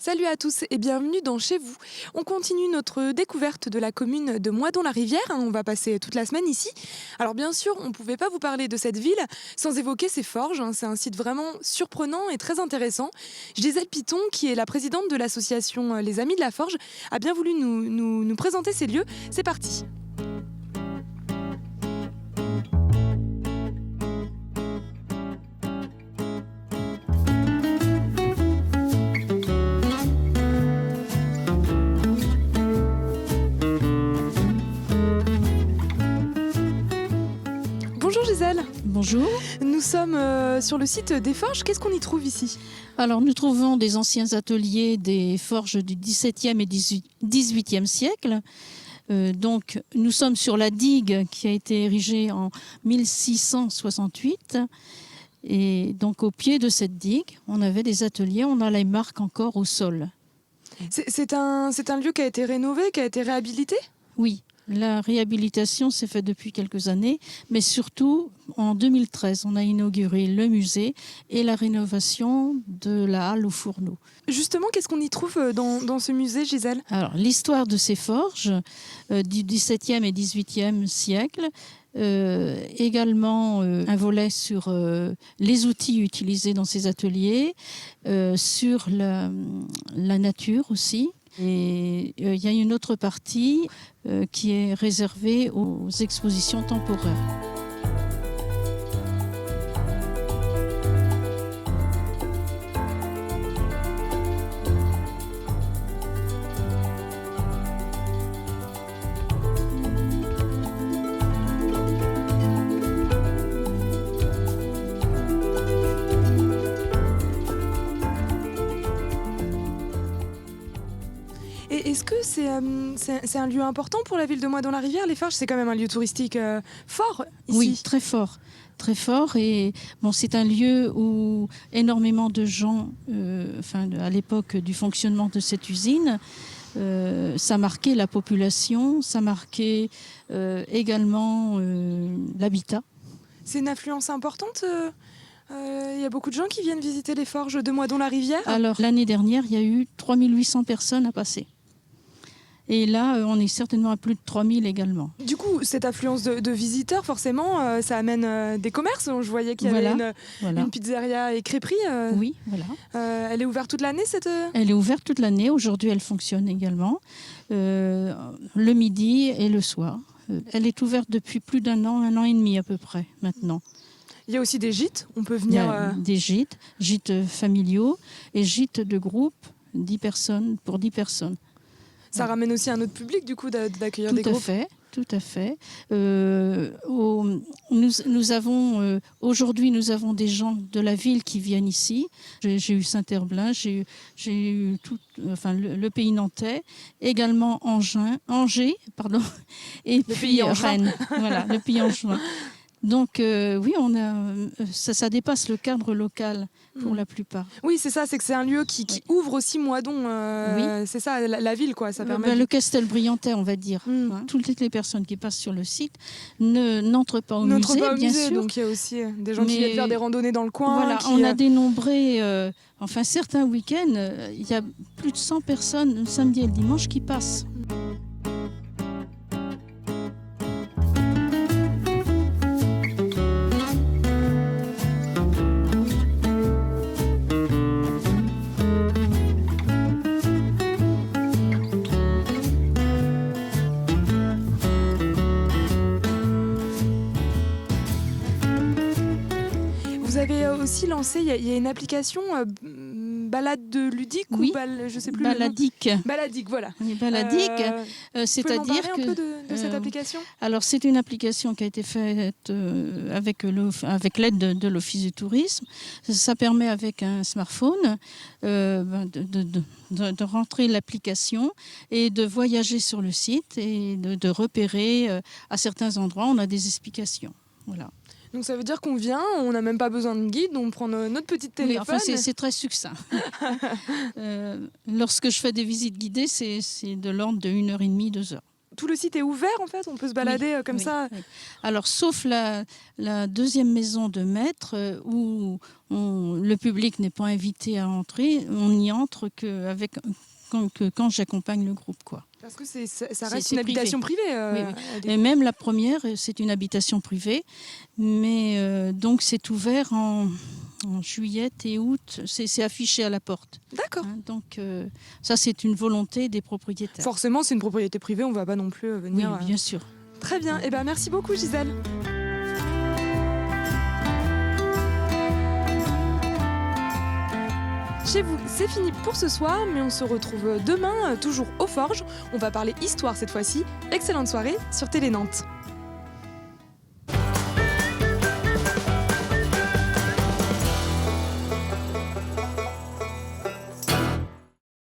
Salut à tous et bienvenue dans Chez vous. On continue notre découverte de la commune de Moidon-la-Rivière. On va passer toute la semaine ici. Alors bien sûr, on ne pouvait pas vous parler de cette ville sans évoquer ses forges. C'est un site vraiment surprenant et très intéressant. Gisèle Piton, qui est la présidente de l'association Les Amis de la Forge, a bien voulu nous présenter ces lieux. C'est parti. Bonjour Gisèle. Bonjour. Nous sommes sur le site des forges. Qu'est-ce qu'on y trouve ici ? Alors nous trouvons des anciens ateliers des forges du XVIIe et XVIIIe siècle. Donc nous sommes sur la digue qui a été érigée en 1668. Et donc au pied de cette digue, on avait des ateliers, on a les marques encore au sol. C'est un lieu qui a été rénové, qui a été réhabilité ? Oui. La réhabilitation s'est faite depuis quelques années, mais surtout en 2013, on a inauguré le musée et la rénovation de la halle aux fourneaux. Justement, qu'est-ce qu'on y trouve dans ce musée, Gisèle ? Alors, l'histoire de ces forges du XVIIe et XVIIIe siècle, également un volet sur les outils utilisés dans ces ateliers, sur la nature aussi. Et il y a une autre partie qui est réservée aux expositions temporaires. Et est-ce que c'est un lieu important pour la ville de Moidon-la-Rivière ? Les Forges, c'est quand même un lieu touristique fort ici. Oui, très fort. Très fort. Et bon, c'est un lieu où énormément de gens, à l'époque du fonctionnement de cette usine, ça marquait la population, ça marquait également l'habitat. C'est une affluence importante il y a beaucoup de gens qui viennent visiter les Forges de Moidon-la-Rivière. Alors, l'année dernière, il y a eu 3800 personnes à passer. Et là, on est certainement à plus de 3000 également. Du coup, cette affluence de visiteurs, forcément, ça amène des commerces. Je voyais qu'il y avait une pizzeria et crêperie. Oui, voilà. Elle est ouverte toute l'année, cette... Elle est ouverte toute l'année. Aujourd'hui, elle fonctionne également. Le midi et le soir. Elle est ouverte depuis plus d'un an et demi à peu près, maintenant. Il y a aussi des gîtes. On peut venir... Il y a des gîtes familiaux et gîtes de groupe, 10 personnes pour 10 personnes. Ça ramène aussi un autre public, du coup, d'accueillir des groupes. Tout à fait. Aujourd'hui, nous avons des gens de la ville qui viennent ici. J'ai eu Saint-Herblain, j'ai eu le pays nantais, également Angers, et puis Rennes. Voilà, le pays angevin. Donc oui, ça dépasse le cadre local pour la plupart. Oui, c'est ça, c'est que c'est un lieu qui ouvre aussi Moidon. Oui. C'est ça, la ville, quoi. Ça permet le Castelbriantais, on va dire. Toutes les personnes qui passent sur le site n'entrent pas au musée, bien sûr. Donc il y a aussi des gens qui viennent faire des randonnées dans le coin. Voilà, on a dénombré, certains week-ends, il y a plus de 100 personnes le samedi et le dimanche qui passent. Vous avez aussi lancé, il y a une application balade de ludique oui. Je sais plus. Baladique. Baladique, voilà. Baladique, c'est-à-dire un peu de cette application. Alors c'est une application qui a été faite avec l'aide de l'Office du tourisme. Ça permet avec un smartphone de rentrer l'application et de voyager sur le site et de repérer à certains endroits. On a des explications. Voilà. Donc ça veut dire qu'on vient, on n'a même pas besoin de guide, on prend notre petite téléphone. Oui, c'est très succinct. Lorsque je fais des visites guidées, c'est de l'ordre de 1h30, 2 heures. tout le site est ouvert en fait, on peut se balader comme ça. Oui. Alors sauf la deuxième maison de maître où le public n'est pas invité à entrer, on n'y entre quand j'accompagne le groupe, quoi. Parce que ça reste une habitation privée. Oui. Et même la première, c'est une habitation privée, mais donc c'est ouvert en juillet et août, c'est affiché à la porte. D'accord. Donc ça, c'est une volonté des propriétaires. Forcément, c'est une propriété privée, on ne va pas non plus venir... Oui, bien sûr. Très bien, et merci beaucoup Gisèle. Chez vous, c'est fini pour ce soir, mais on se retrouve demain, toujours aux Forges. On va parler histoire cette fois-ci. Excellente soirée sur Télé Nantes.